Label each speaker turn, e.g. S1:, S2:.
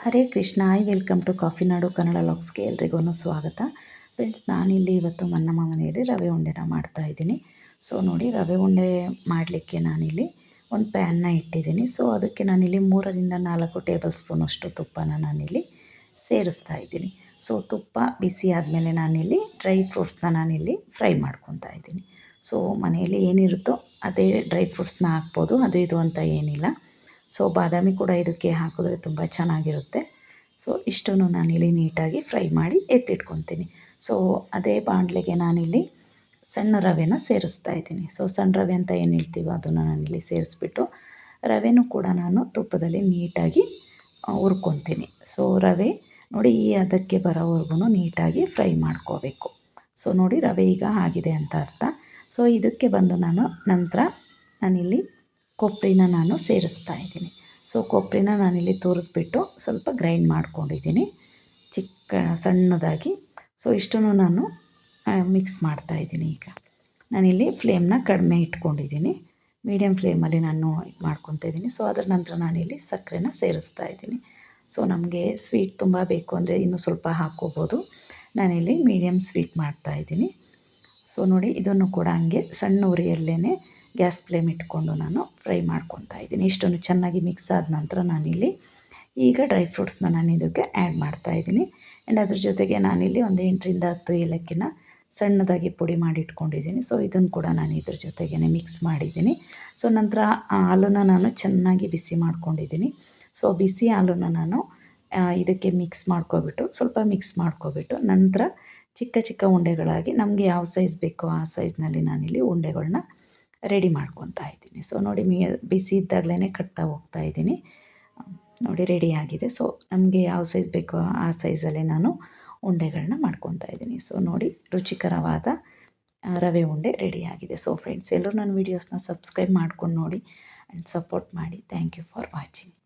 S1: Hare Krishna. Welcome to coffee ನಾಡು ಕನ್ನಡ ಲಾಗ್ಸ್ಗೆ ಎಲ್ರಿಗೂ ಸ್ವಾಗತ. ಫ್ರೆಂಡ್ಸ್, ನಾನಿಲ್ಲಿ ಇವತ್ತು ನಮ್ಮ ಮನೆಯಲ್ಲಿ ರವೆ ಉಂಡೆನ ಮಾಡ್ತಾಯಿದ್ದೀನಿ. ಸೊ ನೋಡಿ, ರವೆ ಉಂಡೆ ಮಾಡಲಿಕ್ಕೆ ನಾನಿಲ್ಲಿ ಒಂದು ಪ್ಯಾನ್ನ ಇಟ್ಟಿದ್ದೀನಿ. ಸೊ ಅದಕ್ಕೆ ನಾನಿಲ್ಲಿ 3-4 ಟೇಬಲ್ ಸ್ಪೂನಷ್ಟು ತುಪ್ಪನ ನಾನಿಲ್ಲಿ ಸೇರಿಸ್ತಾ ಇದ್ದೀನಿ. ಸೊ ತುಪ್ಪ ಬಿಸಿ ಆದಮೇಲೆ ನಾನಿಲ್ಲಿ ಡ್ರೈ ಫ್ರೂಟ್ಸ್ನ ನಾನಿಲ್ಲಿ ಫ್ರೈ ಮಾಡ್ಕೊತಾ ಇದ್ದೀನಿ. ಸೊ ಮನೆಯಲ್ಲಿ ಏನಿರುತ್ತೋ ಅದೇ ಡ್ರೈ ಫ್ರೂಟ್ಸ್ನ ಹಾಕ್ಬೋದು, ಅದು ಇದು ಅಂತ ಏನಿಲ್ಲ. ಸೊ ಬಾದಾಮಿ ಕೂಡ ಇದಕ್ಕೆ ಹಾಕಿದ್ರೆ ತುಂಬ ಚೆನ್ನಾಗಿರುತ್ತೆ. ಸೊ ಇಷ್ಟನ್ನು ನಾನಿಲ್ಲಿ ನೀಟಾಗಿ ಫ್ರೈ ಮಾಡಿ ಎತ್ತಿಟ್ಕೊತೀನಿ. ಸೊ ಅದೇ ಬಾಣಲೆಗೆ ನಾನಿಲ್ಲಿ ಸಣ್ಣ ರವೆನ ಸೇರಿಸ್ತಾ ಇದ್ದೀನಿ. ಸೊ ಸಣ್ಣ ರವೆ ಅಂತ ಏನು ಹೇಳ್ತೀವೋ ಅದನ್ನು ನಾನಿಲ್ಲಿ ಸೇರಿಸ್ಬಿಟ್ಟು ರವೆನೂ ಕೂಡ ನಾನು ತುಪ್ಪದಲ್ಲಿ ನೀಟಾಗಿ ಹುರ್ಕೊತೀನಿ. ಸೊ ರವೆ ನೋಡಿ ಈ ಅದಕ್ಕೆ ಬರೋವರೆಗೂ ನೀಟಾಗಿ ಫ್ರೈ ಮಾಡ್ಕೋಬೇಕು. ಸೊ ನೋಡಿ, ರವೆ ಈಗ ಆಗಿದೆ ಅಂತ ಅರ್ಥ. ಸೊ ಇದಕ್ಕೆ ಬಂದು ನಾನಿಲ್ಲಿ ಕೊಬ್ಬರಿನ ನಾನು ಸೇರಿಸ್ತಾ ಇದ್ದೀನಿ. ಸೊ ಕೊಬ್ಬರಿನ ನಾನಿಲ್ಲಿ ತುರಿದ್ಬಿಟ್ಟು ಸ್ವಲ್ಪ ಗ್ರೈಂಡ್ ಮಾಡ್ಕೊಂಡಿದ್ದೀನಿ ಸಣ್ಣದಾಗಿ. ಸೊ ಇಷ್ಟನ್ನು ನಾನು ಮಿಕ್ಸ್ ಮಾಡ್ತಾಯಿದ್ದೀನಿ. ಈಗ ನಾನಿಲ್ಲಿ ಫ್ಲೇಮ್ನ ಕಡಿಮೆ ಇಟ್ಕೊಂಡಿದ್ದೀನಿ, ಮೀಡಿಯಮ್ ಫ್ಲೇಮಲ್ಲಿ ನಾನು ಇದು ಮಾಡ್ಕೊತಾ ಇದ್ದೀನಿ. ಸೊ ಅದರ ನಂತರ ನಾನಿಲ್ಲಿ ಸಕ್ಕರೆನ ಸೇರಿಸ್ತಾ ಇದ್ದೀನಿ. ಸೊ ನಮಗೆ ಸ್ವೀಟ್ ತುಂಬ ಬೇಕು ಅಂದರೆ ಇನ್ನೂ ಸ್ವಲ್ಪ ಹಾಕ್ಕೋಬೋದು. ನಾನಿಲ್ಲಿ ಮೀಡಿಯಮ್ ಸ್ವೀಟ್ ಮಾಡ್ತಾಯಿದ್ದೀನಿ. ಸೊ ನೋಡಿ, ಇದನ್ನು ಕೂಡ ಹಂಗೆ ಸಣ್ಣ ಉರಿಯಲ್ಲೇ ಗ್ಯಾಸ್ ಫ್ಲೇಮ್ ಇಟ್ಕೊಂಡು ನಾನು ಫ್ರೈ ಮಾಡ್ಕೊತಾ ಇದ್ದೀನಿ. ಇಷ್ಟನ್ನು ಚೆನ್ನಾಗಿ ಮಿಕ್ಸ್ ಆದ ನಂತರ ನಾನಿಲ್ಲಿ ಈಗ ಡ್ರೈ ಫ್ರೂಟ್ಸ್ನ ನಾನು ಇದಕ್ಕೆ ಆ್ಯಡ್ ಮಾಡ್ತಾಯಿದ್ದೀನಿ. ಆ್ಯಂಡ್ ಅದ್ರ ಜೊತೆಗೆ ನಾನಿಲ್ಲಿ ಒಂದು 8-10 ಏಲಕ್ಕಿನ ಸಣ್ಣದಾಗಿ ಪುಡಿ ಮಾಡಿ ಇಟ್ಕೊಂಡಿದ್ದೀನಿ. ಸೊ ಇದನ್ನು ಕೂಡ ನಾನು ಇದ್ರ ಜೊತೆಗೇ ಮಿಕ್ಸ್ ಮಾಡಿದ್ದೀನಿ. ಸೊ ನಂತರ ಹಾಲನ್ನು ನಾನು ಚೆನ್ನಾಗಿ ಬಿಸಿ ಮಾಡ್ಕೊಂಡಿದ್ದೀನಿ. ಸೊ ಬಿಸಿ ಹಾಲನ್ನು ನಾನು ಇದಕ್ಕೆ ಸ್ವಲ್ಪ ಮಿಕ್ಸ್ ಮಾಡ್ಕೊಬಿಟ್ಟು ನಂತರ ಚಿಕ್ಕ ಚಿಕ್ಕ ಉಂಡೆಗಳಾಗಿ ನಮಗೆ ಯಾವ ಸೈಜ್ ಬೇಕೋ ಆ ಸೈಜ್ನಲ್ಲಿ ನಾನಿಲ್ಲಿ ಉಂಡೆಗಳನ್ನ ರೆಡಿ ಮಾಡ್ಕೊತಾ ಇದ್ದೀನಿ. ಸೊ ನೋಡಿ, ಬಿಸಿ ಇದ್ದಾಗಲೇ ಕಟ್ತಾ ಹೋಗ್ತಾಯಿದ್ದೀನಿ. ನೋಡಿ ರೆಡಿಯಾಗಿದೆ. ಸೊ ನಮಗೆ ಯಾವ ಸೈಜ್ ಬೇಕೋ ಆ ಸೈಜಲ್ಲೇ ನಾನು ಉಂಡೆಗಳನ್ನ ಮಾಡ್ಕೊತಾ ಇದ್ದೀನಿ. ಸೊ ನೋಡಿ, ರುಚಿಕರವಾದ ರವೆ ಉಂಡೆ ರೆಡಿಯಾಗಿದೆ. ಸೊ ಫ್ರೆಂಡ್ಸ್, ಎಲ್ಲರೂ ನನ್ನ ವೀಡಿಯೋಸ್ನ ಸಬ್ಸ್ಕ್ರೈಬ್ ಮಾಡ್ಕೊಂಡು ನೋಡಿ ಆ್ಯಂಡ್ ಸಪೋರ್ಟ್ ಮಾಡಿ. Thank you for watching.